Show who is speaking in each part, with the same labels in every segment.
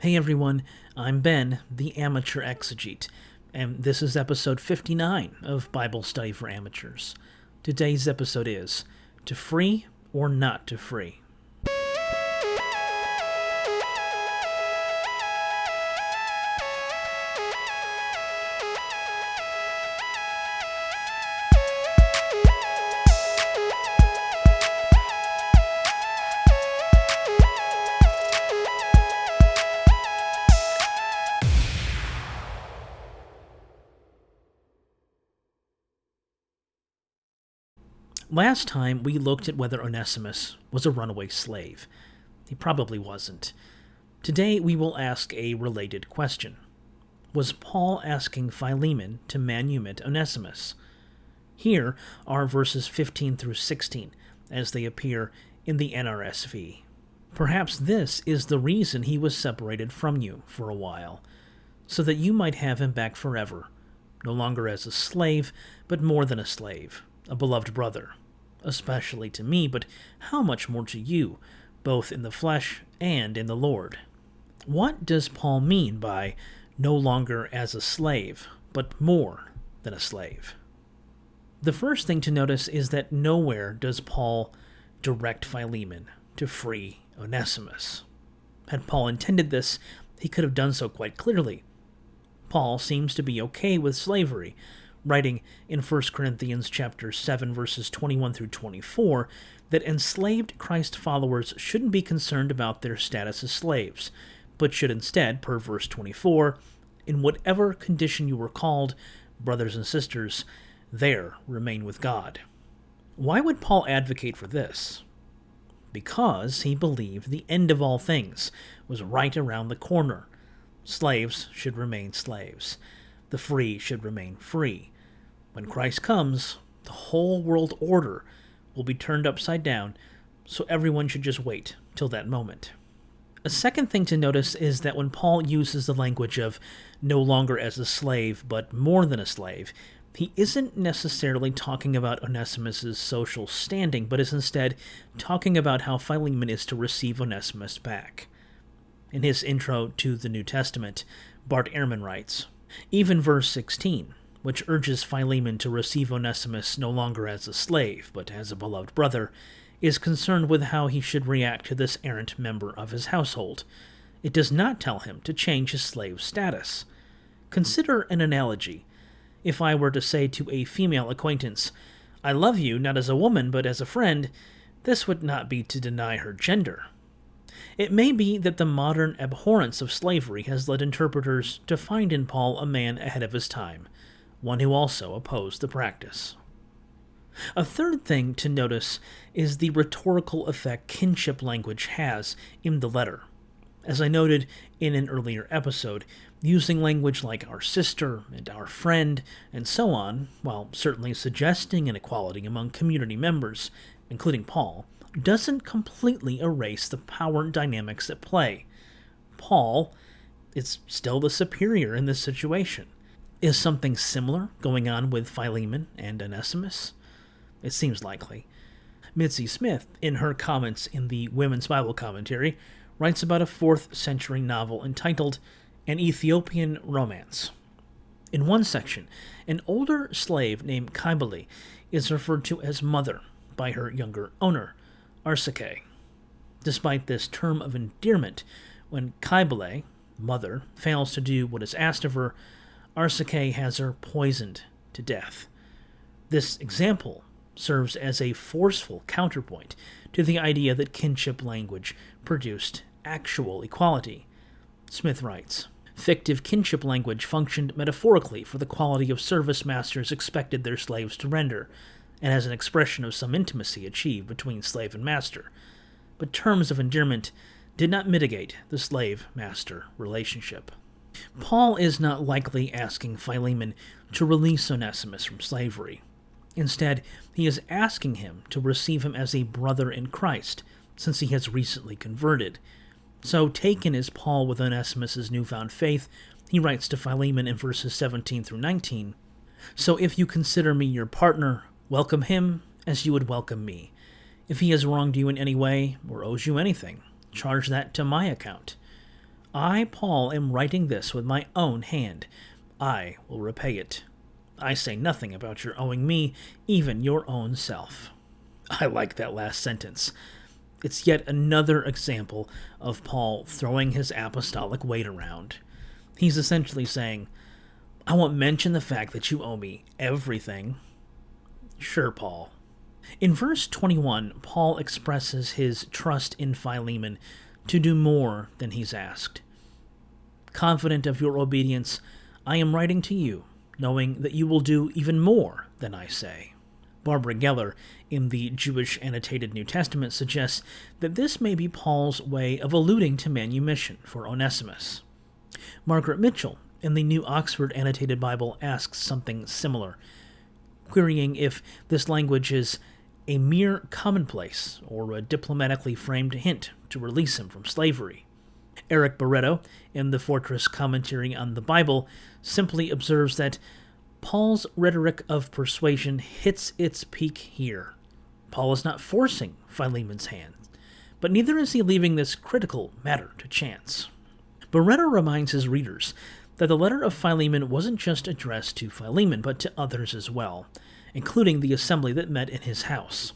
Speaker 1: Hey everyone, I'm Ben, the Amateur Exegete, and this is episode 59 of Bible Study for Amateurs. Today's episode is, To Free or Not to Free? Last time, we looked at whether Onesimus was a runaway slave. He probably wasn't. Today, we will ask a related question. Was Paul asking Philemon to manumit Onesimus? Here are verses 15 through 16, as they appear in the NRSV. Perhaps this is the reason he was separated from you for a while, so that you might have him back forever, no longer as a slave, but more than a slave, a beloved brother, especially to me, but how much more to you, both in the flesh and in the Lord. What does Paul mean by no longer as a slave, but more than a slave? The first thing to notice is that nowhere does Paul direct Philemon to free Onesimus. Had Paul intended this, he could have done so quite clearly. Paul seems to be okay with slavery, writing in 1 Corinthians chapter 7, verses 21 through 24, that enslaved Christ followers shouldn't be concerned about their status as slaves, but should instead, per verse 24, in whatever condition you were called, brothers and sisters, there remain with God. Why would Paul advocate for this? Because he believed the end of all things was right around the corner. Slaves should remain slaves. The free should remain free. When Christ comes, the whole world order will be turned upside down, so everyone should just wait till that moment. A second thing to notice is that when Paul uses the language of no longer as a slave, but more than a slave, he isn't necessarily talking about Onesimus' social standing, but is instead talking about how Philemon is to receive Onesimus back. In his intro to the New Testament, Bart Ehrman writes, even verse 16, which urges Philemon to receive Onesimus no longer as a slave, but as a beloved brother, is concerned with how he should react to this errant member of his household. It does not tell him to change his slave status. Consider an analogy. If I were to say to a female acquaintance, I love you not as a woman but as a friend, this would not be to deny her gender. It may be that the modern abhorrence of slavery has led interpreters to find in Paul a man ahead of his time, one who also opposed the practice. A third thing to notice is the rhetorical effect kinship language has in the letter. As I noted in an earlier episode, using language like our sister and our friend and so on, while certainly suggesting an equality among community members, including Paul, doesn't completely erase the power dynamics at play. Paul is still the superior in this situation. Is something similar going on with Philemon and Onesimus? It seems likely. Mitzi Smith, in her comments in the Women's Bible Commentary, writes about a 4th century novel entitled An Ethiopian Romance. In one section, an older slave named Cybele is referred to as mother by her younger owner, Arsace. Despite this term of endearment, when Cybele, mother, fails to do what is asked of her, Arsace has her poisoned to death. This example serves as a forceful counterpoint to the idea that kinship language produced actual equality. Smith writes, fictive kinship language functioned metaphorically for the quality of service masters expected their slaves to render, and as an expression of some intimacy achieved between slave and master. But terms of endearment did not mitigate the slave-master relationship. Paul is not likely asking Philemon to release Onesimus from slavery. Instead, he is asking him to receive him as a brother in Christ, since he has recently converted. So, taken is Paul with Onesimus' newfound faith, he writes to Philemon in verses 17 through 19, So if you consider me your partner, welcome him as you would welcome me. If he has wronged you in any way, or owes you anything, charge that to my account. I, Paul, am writing this with my own hand. I will repay it. I say nothing about your owing me even your own self. I like that last sentence. It's yet another example of Paul throwing his apostolic weight around. He's essentially saying, I won't mention the fact that you owe me everything. Sure, Paul. In verse 21, Paul expresses his trust in Philemon to do more than he's asked. Confident of your obedience, I am writing to you, knowing that you will do even more than I say. Barbara Geller, in the Jewish Annotated New Testament, suggests that this may be Paul's way of alluding to manumission for Onesimus. Margaret Mitchell, in the New Oxford Annotated Bible, asks something similar, querying if this language is a mere commonplace or a diplomatically framed hint to release him from slavery. Eric Barreto, in the Fortress Commentary on the Bible, simply observes that Paul's rhetoric of persuasion hits its peak here. Paul is not forcing Philemon's hand, but neither is he leaving this critical matter to chance. Barreto reminds his readers that the letter of Philemon wasn't just addressed to Philemon, but to others as well, including the assembly that met in his house.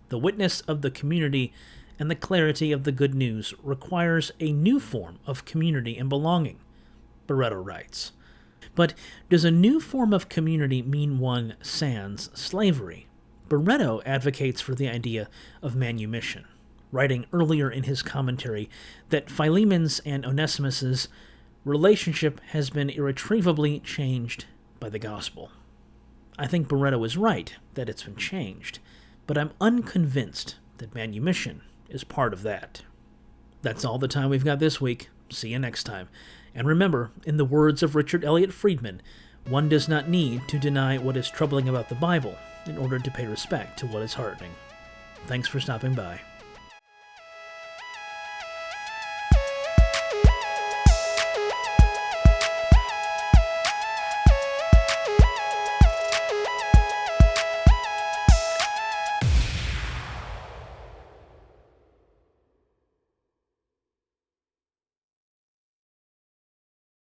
Speaker 1: The witness of the community and the clarity of the good news requires a new form of community and belonging, Barreto writes. But does a new form of community mean one sans slavery? Barreto advocates for the idea of manumission, writing earlier in his commentary that Philemon's and Onesimus's relationship has been irretrievably changed by the gospel. I think Barreto is right that it's been changed, but I'm unconvinced that manumission is part of that. That's all the time we've got this week. See you next time. And remember, in the words of Richard Elliott Friedman, one does not need to deny what is troubling about the Bible in order to pay respect to what is heartening. Thanks for stopping by.